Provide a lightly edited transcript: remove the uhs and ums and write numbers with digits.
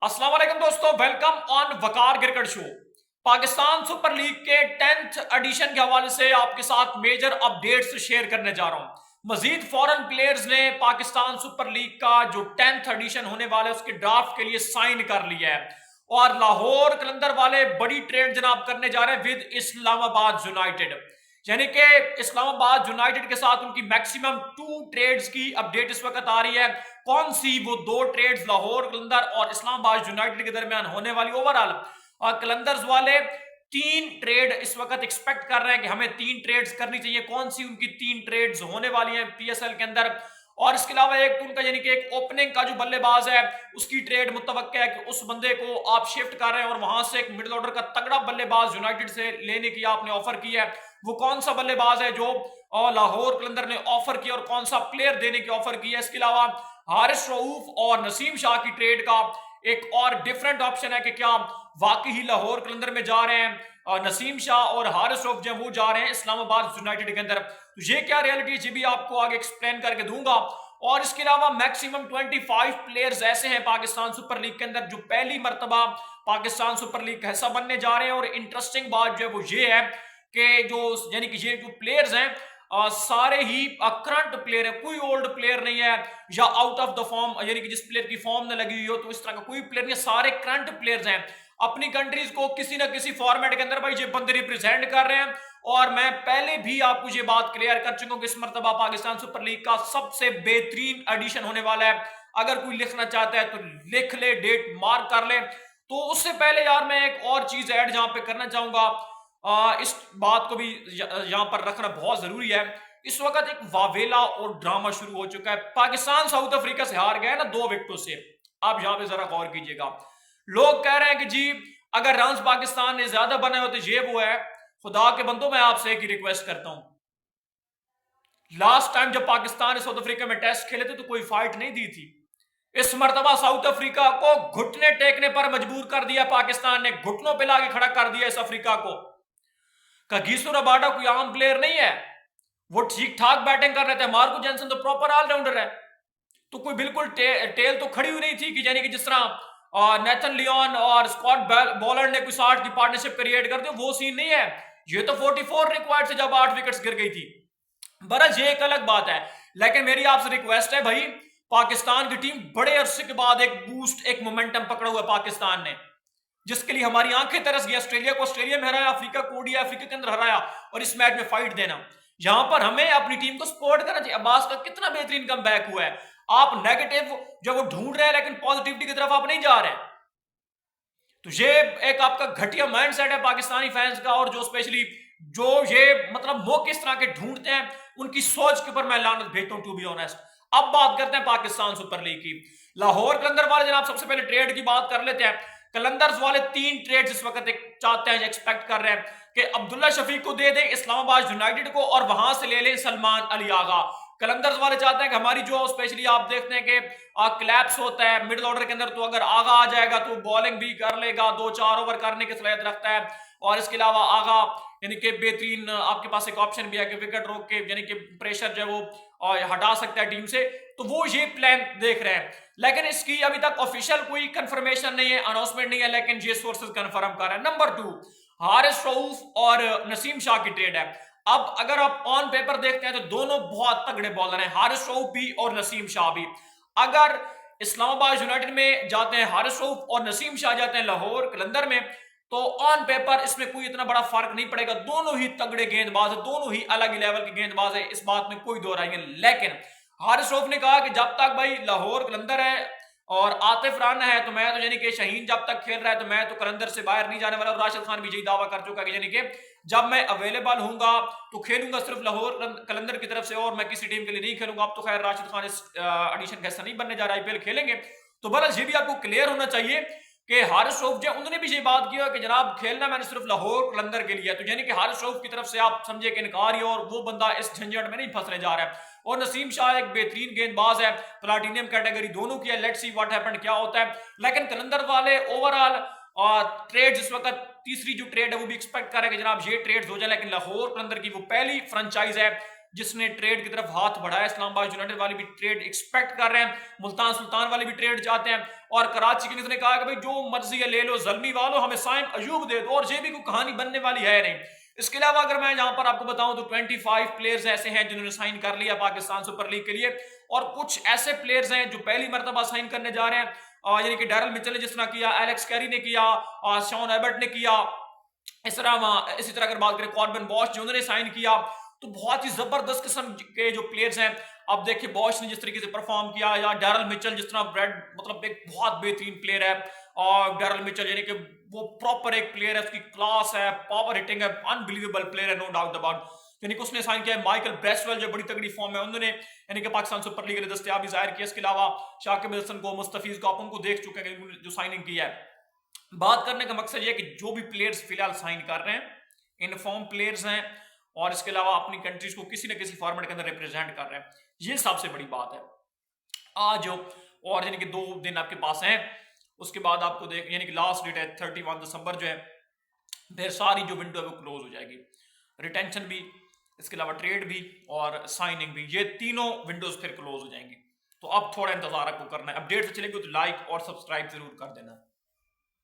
अस्सलाम वालेकुम दोस्तों, welcome on Waqar cricket show. Pakistan super league के 10th एडिशन के हवाले से आपके साथ मेजर अपडेट्स शेयर करने जा रहा हूं। मजीद फॉरेन प्लेयर्स ने पाकिस्तान सुपर लीग का जो 10th एडिशन होने वाला है उसके ड्राफ्ट के लिए साइन कर लिया है और लाहौर कलंदर वाले बड़ी ट्रेड जनाब करने जा रहे हैं विद इस्लामाबाद यूनाइटेड। यानी कि इस्लामाबाद यूनाइटेड के साथ उनकी मैक्सिमम 2 ट्रेड्स की अपडेट इस वक्त आ रही है। कौन सी वो 2 ट्रेड्स लाहौर कलंदर और इस्लामाबाद यूनाइटेड के दरमियान होने वाली ओवरऑल, और कलंदर्स वाले 3 ट्रेड इस वक्त एक्सपेक्ट कर रहे हैं कि हमें 3 ट्रेड्स करनी चाहिए। कौन सी उनकी 3 ट्रेड्स होने वाली हैं पीएसएल के अंदर। और इसके अलावा एक तो उनका यानी कि एक ओपनिंग का जो बल्लेबाज है उसकी ट्रेड मुतवक्का है कि उस बंदे को आप शिफ्ट कर रहे हैं और वहां से एक मिडिल ऑर्डर का तगड़ा बल्लेबाज यूनाइटेड से लेने की आपने ऑफर की है। वो कौन सा बल्लेबाज है जो लाहौर कलंदर ने ऑफर किया और कौन सा प्लेयर देने की ऑफर की है। इसके अलावा हारिस रऊफ और नसीम शाह की ट्रेड का एक और डिफरेंट ऑप्शन है कि क्या वाकई ही लाहौर कलंदर में जा रहे हैं नसीम शाह और हारिस रऊफ जब वो जा रहे हैं इस्लामाबाद यूनाइटेड के अंदर। तो ये क्या रियलिटी है, ये भी आपको आगे एक्सप्लेन करके दूंगा। और इसके अलावा मैक्सिमम 25 प्लेयर्स ऐसे हैं पाकिस्तान सुपर लीग के अंदर जो पहली मर्तबा पाकिस्तान सुपर लीग का हिस्सा बनने जा रहे हैं। और इंटरेस्टिंग बात जो है वो ये है कि जो यानी कि ये जो प्लेयर्स हैं सारे ही करंट प्लेयर है, कोई ओल्ड प्लेयर नहीं है या आउट ऑफ द फॉर्म यानी कि जिस प्लेयर की फॉर्म न लगी हुई हो, तो इस तरह का कोई प्लेयर नहीं है, सारे करंट प्लेयर्स हैं। अपनी कंट्रीज को किसी ना किसी फॉर्मेट के अंदर भाई ये बंदे रिप्रेजेंट कर रहे हैं। और मैं पहले भी आपको ये बात क्लियर कर चुका हूं कि इस मर्तबा पाकिस्तान सुपर लीग का सबसे बेहतरीन एडिशन होने वाला है। अगर कोई लिखना चाहता है तो लिख ले, डेट मार्क कर ले। तो उससे पहले यार मैं एक और चीज ऐड जहां पे करना चाहूंगा, इस बात को भी यहां पर रखना बहुत जरूरी है। इस वक्त एक वावेला और ड्रामा शुरू हो चुका है। पाकिस्तान साउथ अफ्रीका से हार गया है ना 2 विकेटों से। आप यहां पे जरा गौर कीजिएगा। लोग कह रहे हैं कि जी अगर रन्स पाकिस्तान ने ज्यादा बनाए होते ये वो है। खुदा के बंदो, मैं आपसे एक ही रिक्वेस्ट करता हूं, लास्ट टाइम जब पाकिस्तान ने साउथ अफ्रीका में टेस्ट खेले थे तो कोई फाइट नहीं दी थी। इस मर्तबा साउथ अफ्रीका को घुटने टेकने पर मजबूर कर दिया पाकिस्तान ने, घुटनों पे लाके खड़ा कर दिया इस अफ्रीका को। कगिसो रबाडा कोई आम प्लेयर नहीं है, वो ठीक ठाक बैटिंग कर रहे थे। मार्को जेनसन तो प्रॉपर ऑलराउंडर है। तो कोई बिल्कुल टेल तो खड़ी हुई नहीं थी कि यानी कि जिस तरह नेथन लियोन और स्कॉट बॉलर ने कोई 60 की पार्टनरशिप क्रिएट कर दी, वो सीन नहीं है। ये तो 44 रिक्वायर्ड से जब 8 विकेट्स गिर गई थी। बरस ये एक अलग बात है। लेकिन मेरी आपसे रिक्वेस्ट है भाई, पाकिस्तान की टीम बड़े अरसे के बाद एक बूस्ट, एक मोमेंटम पकड़ा हुआ पाकिस्तान ने, जिसके लिए हमारी आंखें तरस गई। ऑस्ट्रेलिया को ऑस्ट्रेलिया में हराया, अफ्रीका को ओडीआई अफ्रीका के अंदर हराया और इस मैच में फाइट देना। यहां पर हमें अपनी टीम को सपोर्ट करना चाहिए। अब्बास का कितना बेहतरीन कम बैक हुआ है। आप नेगेटिव जो वो ढूंढ रहे हैं लेकिन पॉजिटिविटी की तरफ आप नहीं जा रहे हैं। तो ये एक आपका घटिया माइंडसेट है पाकिस्तानी फैंस का। और जो स्पेशली जो ये मतलब मौके इस तरह के ढूंढते हैं, उनकी सोच के ऊपर मैं लानत भेजता हूं टू बी ऑनेस्ट। अब बात करते हैं पाकिस्तान सुपर लीग की। लाहौर कलंदर वाले जनाब सबसे पहले ट्रेड की बात कर लेते हैं। कलंदर्स वाले 3 ट्रेड्स इस वक्त चाहते हैं, एक्सपेक्ट कर रहे हैं कि अब्दुल्ला शफीक को दे दें इस्लामाबाद यूनाइटेड को और वहां से ले लें सलमान अली आगा। कलंदर्स वाले चाहते हैं कि हमारी जो स्पेशली आप देखते हैं कि क्लैप्स होता है मिडिल ऑर्डर के अंदर, तो अगर आगा आ जाएगा तो बॉलिंग भी कर लेगा, 2-4 ओवर करने की सलाहियत रखता है। और इसके अलावा आगा यानी कि बेहतरीन आपके पास एक ऑप्शन भी है कि विकेट रोक के यानी कि प्रेशर जो है वो हटा सकता है टीम से। तो वो ये प्लान देख रहे हैं, लेकिन इसकी अभी तक ऑफिशियल कोई कंफर्मेशन नहीं है, अनाउंसमेंट नहीं है, लेकिन ये सोर्सेज कंफर्म कर रहे हैं। नंबर 2, हारिस रऊफ और नसीम शाह की ट्रेड है। अब अगर आप ऑन पेपर देखते हैं तो दोनों बहुत तगड़े बॉलर हैं, हारिस रऊफ भी और नसीम शाह भी। अगर इस्लामाबाद यूनाइटेड में जाते हैं हारिस रऊफ और नसीम शाह जाते हैं लाहौर कलंदर में, तो ऑन पेपर इसमें कोई इतना बड़ा फर्क नहीं पड़ेगा। दोनों ही तगड़े गेंदबाज है, दोनों ही अलग ही लेवल के गेंदबाज है, इस बात में कोई दो राय नहीं। लेकिन हारिस रऊफ ने कहा कि जब तक भाई लाहौर कलंदर है और आतिफ राना है तो मैं तो यानी कि शाहीन जब तक खेल रहा है तो मैं तो कलंदर से बाहर नहीं जाने वाला। और राशिद खान भी यही दावा कर चुका है कि यानी कि जब मैं अवेलेबल हूंगा तो खेलूंगा सिर्फ लाहौर कलंदर की तरफ से और मैं किसी टीम के लिए नहीं खेलूंगा। अब तो खैर राशिद खान इस एडिशन का हिस्सा नहीं बनने जा रहा, आईपीएल खेलेंगे। तो बरस ये भी आपको क्लियर होना चाहिए कि हारिस रऊफ जो उन्होंने भी ये बात की कि जनाब खेलना मैंने सिर्फ लाहौर कलंदर के लिए। तो यानी कि हारिस रऊफ की तरफ से आप समझे कि इनकार ही, और वो बंदा इस झंझट में नहीं फंसने जा रहा है। और नसीम शाह एक बेहतरीन गेंदबाज है, प्लाटिनियम कैटेगरी दोनों की है। लेट्स सी व्हाट हैपेंड, क्या होता है। लेकिन कलंदर वाले ओवरऑल ट्रेड इस वक्त तीसरी जो ट्रेड है वो भी एक्सपेक्ट कर रहे हैं कि जनाब ये ट्रेड हो जाए। लेकिन लाहौर कलंदर की वो पहली फ्रेंचाइज है جس نے ٹریڈ کی طرف ہاتھ بڑھایا. اسلام آباد یونائٹیڈ والے بھی ٹریڈ ایکسپیکٹ کر رہے ہیں, ملتان سلطان والے بھی ٹریڈ چاہتے ہیں, اور کراچی کنگز نے کہا کہ بھائی جو مرضی ہے لے لو, زلمی والو ہمیں سائم ایوب دے دو, اور یہ بھی کوئی کہانی بننے والی ہے نہیں. اس کے علاوہ اگر میں یہاں پر آپ کو بتاؤں تو 25 پلیئرز ایسے ہیں جنہوں نے سائن کر لیا پاکستان سپر لیگ کے لیے, اور کچھ ایسے پلیئرز ہیں جو پہلی مرتبہ سائن کرنے جا رہے ہیں, یعنی کہ ڈیرل مچل نے جس طرح کیا, ایلیکس کیری نے کیا, شون ایبرٹ نے کیا, اسی طرح اگر بات کریں کاربن باش جو انہوں نے سائن کیا, تو بہت ہی زبردست قسم کے جو پلیئرز ہیں. اب دیکھیں باش نے جس طریقے سے پرفارم کیا, یا ڈیرل مچل جس طرح بریڈ مطلب ایک بہت بہترین پلیئر ہے, اور ڈیرل مچل یعنی کہ وہ پراپر ایک پلیئر ہے, اس کی کلاس ہے, پاور ہٹنگ ہے, انبلیویبل پلیئر ہے, نو ڈاؤٹ اباؤٹ. یعنی کہ اس نے سائن کیا ہے مائیکل بریسویل جو بڑی تگڑی فارم ہے, انہوں نے یعنی کہ پاکستان سپر لیگ کے لیے دستیابی ظاہر کی. اس کے علاوہ شاکب الحسن کو, مستفیض کو, آپ ان کو دیکھ چکے ہیں جو سائننگ کی ہے. بات کرنے کا مقصد یہ کہ جو بھی پلیئرز فی الحال سائن کر رہے ہیں انفارم پلیئرز ہیں, اور اس کے علاوہ اپنی کنٹریز کو کسی نہ کسی فارمیٹ کے اندر ریپرزینٹ کر رہے ہیں. یہ سب سے بڑی بات ہے آج. اور یعنی کہ 2 دن آپ کے پاس ہیں, اس کے بعد آپ کو دیکھ یعنی کہ لاسٹ ڈیٹ ہے 31 دسمبر جو ہے, پھر ساری جو ونڈو ہے وہ کلوز ہو جائے گی. ریٹینشن بھی, اس کے علاوہ ٹریڈ بھی, اور سائننگ بھی, یہ تینوں ونڈوز پھر کلوز ہو جائیں گی. تو اب تھوڑا انتظار آپ کو کرنا ہے. اپڈیٹ سے چلے گی تو لائک اور سبسکرائب ضرور کر دینا.